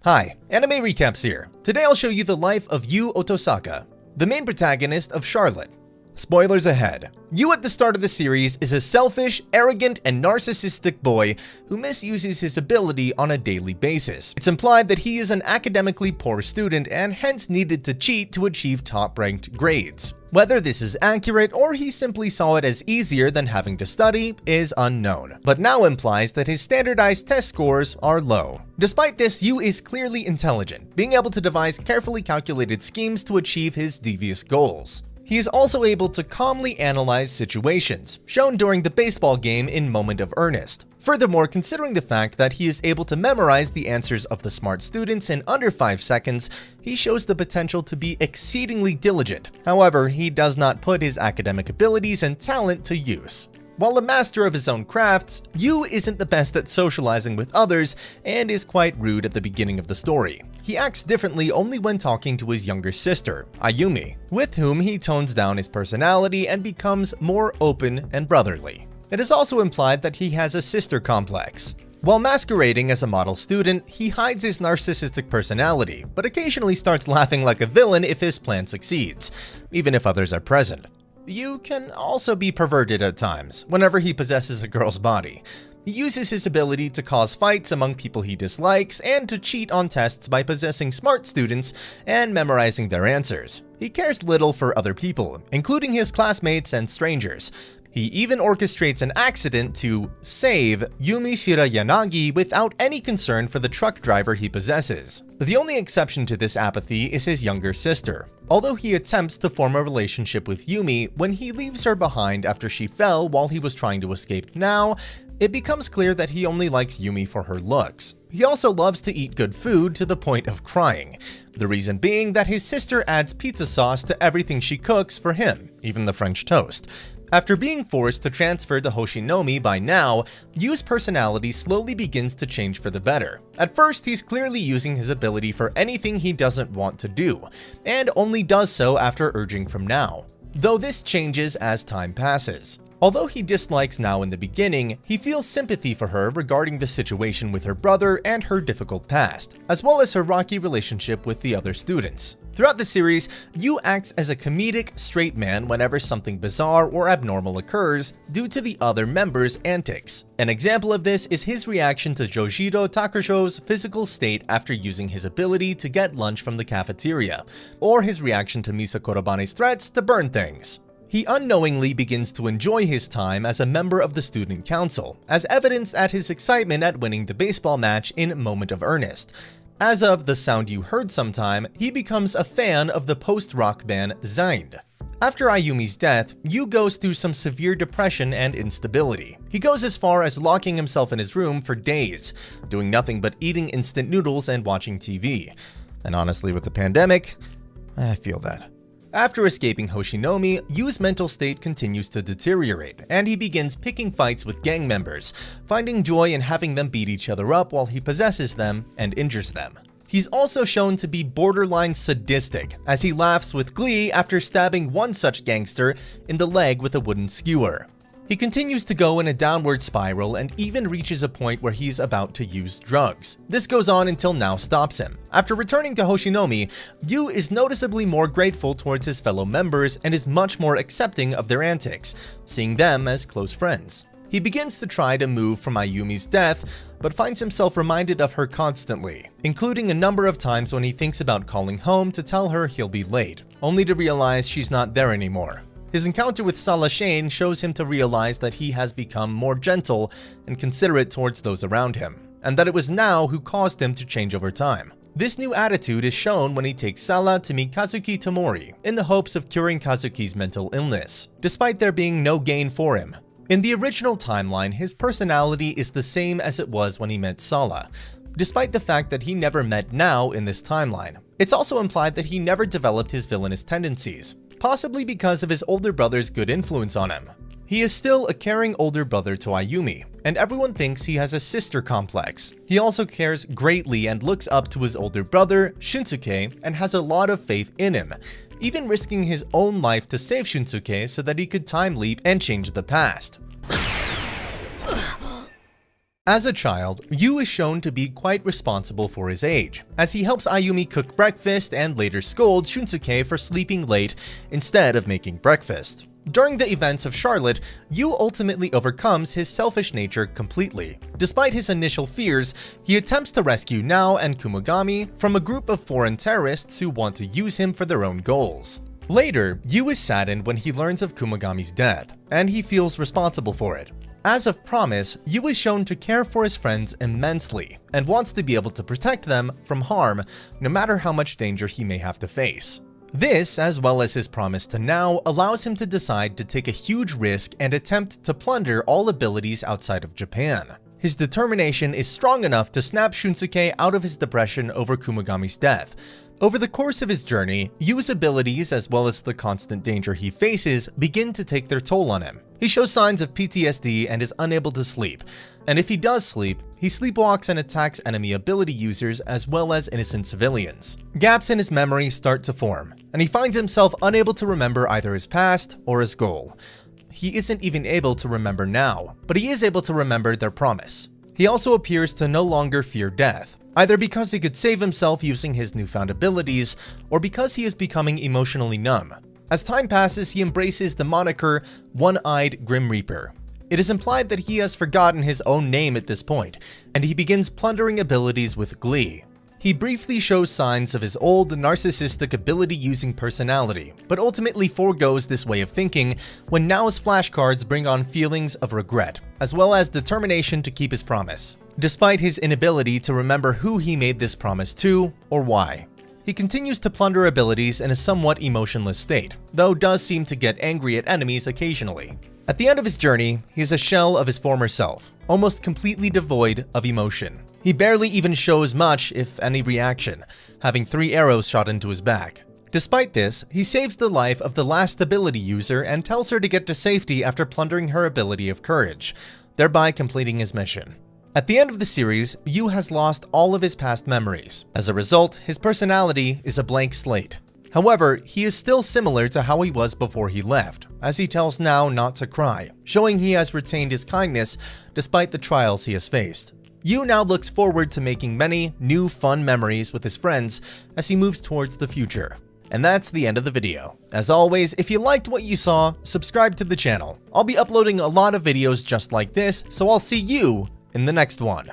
Hi, Anime Recaps here. Today I'll show you the life of Yu Otosaka, the main protagonist of Charlotte. Spoilers ahead. Yu at the start of the series is a selfish, arrogant, and narcissistic boy who misuses his ability on a daily basis. It's implied that he is an academically poor student and hence needed to cheat to achieve top-ranked grades. Whether this is accurate or he simply saw it as easier than having to study is unknown, but now implies that his standardized test scores are low. Despite this, Yu is clearly intelligent, being able to devise carefully calculated schemes to achieve his devious goals. He is also able to calmly analyze situations, shown during the baseball game in Moment of Earnest. Furthermore, considering the fact that he is able to memorize the answers of the smart students in under 5 seconds, he shows the potential to be exceedingly diligent. However, he does not put his academic abilities and talent to use. While a master of his own crafts, Yu isn't the best at socializing with others and is quite rude at the beginning of the story. He acts differently only when talking to his younger sister, Ayumi, with whom he tones down his personality and becomes more open and brotherly. It is also implied that he has a sister complex. While masquerading as a model student, he hides his narcissistic personality, but occasionally starts laughing like a villain if his plan succeeds, even if others are present. Yu can also be perverted at times, whenever he possesses a girl's body. He uses his ability to cause fights among people he dislikes and to cheat on tests by possessing smart students and memorizing their answers. He cares little for other people, including his classmates and strangers. He even orchestrates an accident to save Yumi Shirayanagi without any concern for the truck driver he possesses. The only exception to this apathy is his younger sister. Although he attempts to form a relationship with Yumi when he leaves her behind after she fell while he was trying to escape now, it becomes clear that he only likes Yumi for her looks. He also loves to eat good food to the point of crying. The reason being that his sister adds pizza sauce to everything she cooks for him, even the French toast. After being forced to transfer to Hoshinomi by now, Yu's personality slowly begins to change for the better. At first, he's clearly using his ability for anything he doesn't want to do, and only does so after urging from Nao, though this changes as time passes. Although he dislikes Nao in the beginning, he feels sympathy for her regarding the situation with her brother and her difficult past, as well as her rocky relationship with the other students. Throughout the series, Yu acts as a comedic, straight man whenever something bizarre or abnormal occurs due to the other members' antics. An example of this is his reaction to Jojiro Takusho's physical state after using his ability to get lunch from the cafeteria, or his reaction to Misa Korobane's threats to burn things. He unknowingly begins to enjoy his time as a member of the student council, as evidenced at his excitement at winning the baseball match in Moment of Earnest. As of The Sound You Heard Sometime, he becomes a fan of the post-rock band Zind. After Ayumi's death, Yu goes through some severe depression and instability. He goes as far as locking himself in his room for days, doing nothing but eating instant noodles and watching TV. And honestly, with the pandemic, I feel that. After escaping Hoshinomi, Yu's mental state continues to deteriorate, and he begins picking fights with gang members, finding joy in having them beat each other up while he possesses them and injures them. He's also shown to be borderline sadistic, as he laughs with glee after stabbing one such gangster in the leg with a wooden skewer. He continues to go in a downward spiral and even reaches a point where he's about to use drugs. This goes on until Nao stops him. After returning to Hoshinomi, Yu is noticeably more grateful towards his fellow members and is much more accepting of their antics, seeing them as close friends. He begins to try to move from Ayumi's death, but finds himself reminded of her constantly, including a number of times when he thinks about calling home to tell her he'll be late, only to realize she's not there anymore. His encounter with Sala Shane shows him to realize that he has become more gentle and considerate towards those around him, and that it was Nao who caused him to change over time. This new attitude is shown when he takes Sala to meet Kazuki Tomori in the hopes of curing Kazuki's mental illness, despite there being no gain for him. In the original timeline, his personality is the same as it was when he met Sala, despite the fact that he never met Nao in this timeline. It's also implied that he never developed his villainous tendencies, possibly because of his older brother's good influence on him. He is still a caring older brother to Ayumi, and everyone thinks he has a sister complex. He also cares greatly and looks up to his older brother, Shunsuke, and has a lot of faith in him, even risking his own life to save Shunsuke so that he could time leap and change the past. As a child, Yu is shown to be quite responsible for his age, as he helps Ayumi cook breakfast and later scolds Shunsuke for sleeping late instead of making breakfast. During the events of Charlotte, Yu ultimately overcomes his selfish nature completely. Despite his initial fears, he attempts to rescue Nao and Kumagami from a group of foreign terrorists who want to use him for their own goals. Later, Yu is saddened when he learns of Kumagami's death, and he feels responsible for it. As of promise, Yu is shown to care for his friends immensely, and wants to be able to protect them from harm, no matter how much danger he may have to face. This, as well as his promise to Nao, allows him to decide to take a huge risk and attempt to plunder all abilities outside of Japan. His determination is strong enough to snap Shunsuke out of his depression over Kumagami's death. Over the course of his journey, Yu's abilities as well as the constant danger he faces begin to take their toll on him. He shows signs of PTSD and is unable to sleep, and if he does sleep, he sleepwalks and attacks enemy ability users as well as innocent civilians. Gaps in his memory start to form, and he finds himself unable to remember either his past or his goal. He isn't even able to remember now, but he is able to remember their promise. He also appears to no longer fear death, either because he could save himself using his newfound abilities, or because he is becoming emotionally numb. As time passes, he embraces the moniker One-Eyed Grim Reaper. It is implied that he has forgotten his own name at this point, and he begins plundering abilities with glee. He briefly shows signs of his old narcissistic ability-using personality, but ultimately forgoes this way of thinking when Nao's flashcards bring on feelings of regret, as well as determination to keep his promise, despite his inability to remember who he made this promise to or why. He continues to plunder abilities in a somewhat emotionless state, though does seem to get angry at enemies occasionally. At the end of his journey, he is a shell of his former self, almost completely devoid of emotion. He barely even shows much, if any, reaction, having 3 arrows shot into his back. Despite this, he saves the life of the last ability user and tells her to get to safety after plundering her ability of courage, thereby completing his mission. At the end of the series, Yu has lost all of his past memories. As a result, his personality is a blank slate. However, he is still similar to how he was before he left, as he tells Nao not to cry, showing he has retained his kindness despite the trials he has faced. Yu now looks forward to making many new fun memories with his friends as he moves towards the future. And that's the end of the video. As always, if you liked what you saw, subscribe to the channel. I'll be uploading a lot of videos just like this, so I'll see you in the next one.